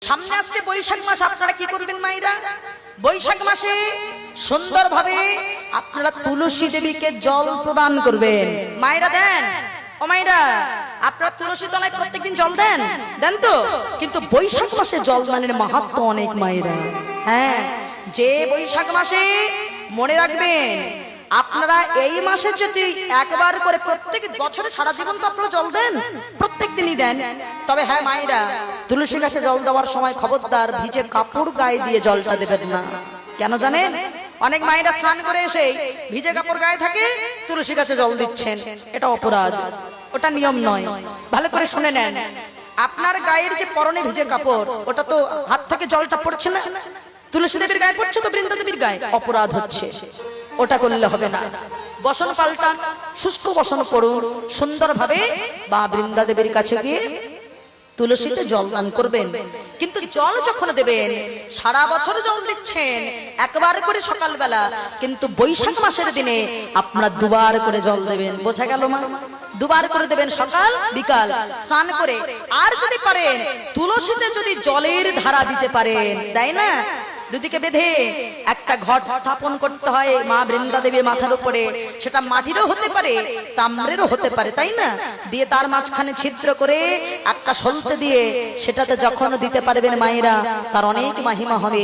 সামনে আসছে বৈশাখ মাস, আপনারা কি করবেন মায়েরা? বৈশাখ মাসে সুন্দরভাবে আপনারা তুলসী দেবীকে জল প্রদান করবেন। মায়েরা দেন? ও মায়েরা, আপনারা তুলসী তলায় প্রত্যেকদিন জল দেন? দেন তো? কিন্তু বৈশাখ মাসে জল দানের মাহাত্ম্য অনেক মায়েরা। হ্যাঁ, যে বৈশাখ মাসে মনে রাখবেন, আপনারা এই মাসে যদি একবার করে প্রত্যেক বছরে সারা জীবন তো আপনারা জল দেন, প্রত্যেক দিনই দেন। তবে হ্যাঁ মায়েরা, তুলসী গাছে জল দেওয়ার সময় খবরদার ভিজে কাপড় গায়ে দিয়ে জলটা দেবেন না। কেন জানেন? অনেক মায়েরা স্নান করে এসে ভিজে কাপড় গায়ে থাকে, তুলসী গাছে জল দিচ্ছেন, এটা অপরাধ, ওটা নিয়ম নয়। ভালো করে শুনে নেন, আপনার গায়ের যে পরনে ভিজে কাপড়, ওটা তো হাত থেকে জলটা পড়ছে না, তুলসী দেবীর গায়ে পড়ছে তো বৃন্দা দেবীর গায়ে, অপরাধ হচ্ছে, ওটা করলে হবে না। বসন পাল্টান, শুষ্ক বসন করুন সুন্দরভাবে, বা বৃন্দা দেবীর কাছে গিয়ে তুলসীতে জল দান করবেন। কিন্তু জল যখন দেবেন, সারা বছর জল দিচ্ছেন একবার করে সকালবেলা, কিন্তু বৈশাখ মাসের দিনে আপনারা দুবার করে জল দেবেন। বোঝা গেল মা? দুবার করে দেবেন, সকাল বিকাল স্নান করে। আর যদি পারেন তুলসীতে যদি জলের ধারা দিতে পারেন, তাই না, দুদিকে বেঁধে একটা ঘট স্থাপন করতে হয় মা বৃন্দা দেবীর মাথার উপরে, সেটা মাটিরও হতে পারে তাম্রেরও হতে পারে, তাই না, দিয়ে তার মাঝখানে ছিদ্র করে একটা সলতে দিয়ে সেটাতে যখন দিতে পারবেন মায়েরা, তার অনেক মাহিমা হবে।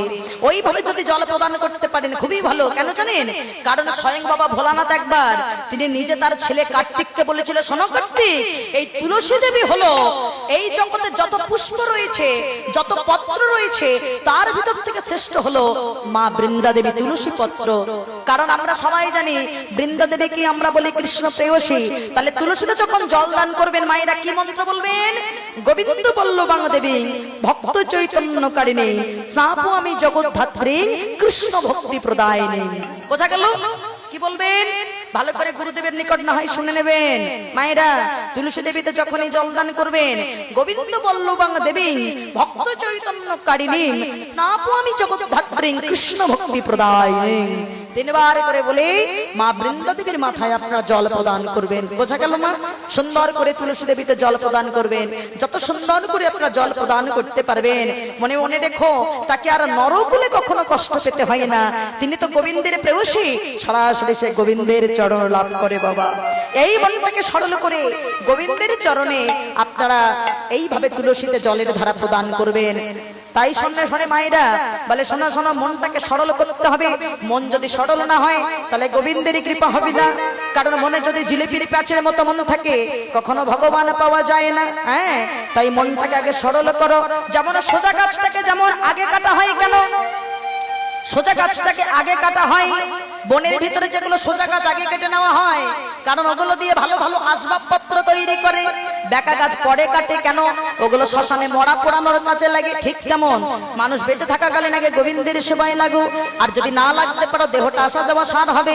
ওইভাবে যদি জল প্রদান করতে পারেন খুবই ভালো। কেন জানেন? কারণ স্বয়ং বাবা ভোলানাথ একবার তিনি নিজে তার ছেলে কার্তিককে বলেছিল, শোনো কার্তিক, এই তুলসী দেবী হলো এই জগতে যত পুষ্প রয়েছে, যত পত্র রয়েছে, তার ভিতর থেকে শ্রেষ্ঠ হলো মা বৃন্দা দেবী তুলসী পত্র। কারণ আমরা সবাই জানি বৃন্দা দেবীকে আমরা বলি কৃষ্ণ প্রেয়সী। তাহলে তুলসীতে যখন জল দান করবেন মায়েরা কি মন্ত্র বলবেন? গোবিন্দ বল্লভাং দেবী ভক্ত চৈতন্যকারিণী স্নাপু আমি জগদ্ধাত্রী কৃষ্ণ ভক্তি প্রদায়িনী। বোঝা গেল? কি বলবেন? ভালো করে গুরুদেবের নিকট না হয় শুনে নেবেন মায়েরা। তুলসী দেবীতে যখনই জলদান করবেন, গোবিন্দ বল্লভাং দেবী ভক্ত চৈতন্যকারিণী স্নাপু আমি জগদ্ধাত্রী কৃষ্ণ ভক্তি প্রদায়িনী, তিনবার করে বলে মা বৃন্দা দেবীর মাথায় আপনারা জল প্রদান করবেন। বোঝা গেল মা? সুন্দর করে তুলসী দেবীতে জল প্রদান করবেন। যত সুন্দর করে আপনারা জল প্রদান করতে পারবেন, মনে মনে রেখো, তাকে আর নরকুলে কখনো কষ্ট পেতে হয় না। তিনি তো গোবিন্দের প্রেয়সী, সরাসরি সে গোবিন্দের চরণ লাভ করে। বাবা, এই মনটাকে সরল করে গোবিন্দের চরণে আপনারা এইভাবে তুলসীতে জলের ধারা প্রদান করবেন। তাই শোনে শোনে মায়েরা বলে, শোনা শোনা, মনটাকে সরল করতে হবে। মন যদি সরল না হয় তাহলে গোবিন্দেরই কৃপা হবে না। কারণ মনে যদি জিলিপির প্যাচের মতো মন থাকে, কখনো ভগবান পাওয়া যায় না। হ্যাঁ, তাই মনটাকে আগে সরল করো। যেমন সোজা গাছটাকে যেমন আগে কাটা হয়, কেন সোজা গাছটাকে আগে কাটা হয়? বনের ভিতরে যেগুলো সোজা গাছ আগে কেটে নেওয়া হয়, কারণ ওগুলো দিয়ে ভালো ভালো আসবাবপত্র তৈরি করে। বেকা গাছ পরে কাটে কেন? ওগুলো শ্মশানে মরা পোড়ানোর কাজে লাগে। ঠিক তেমন মানুষ বেঁচে থাকাকালীন আগে গোবিন্দের সেবায় লাগু, আর যদি না লাগতে পারো দেহটা আসা যাওয়া সার হবে।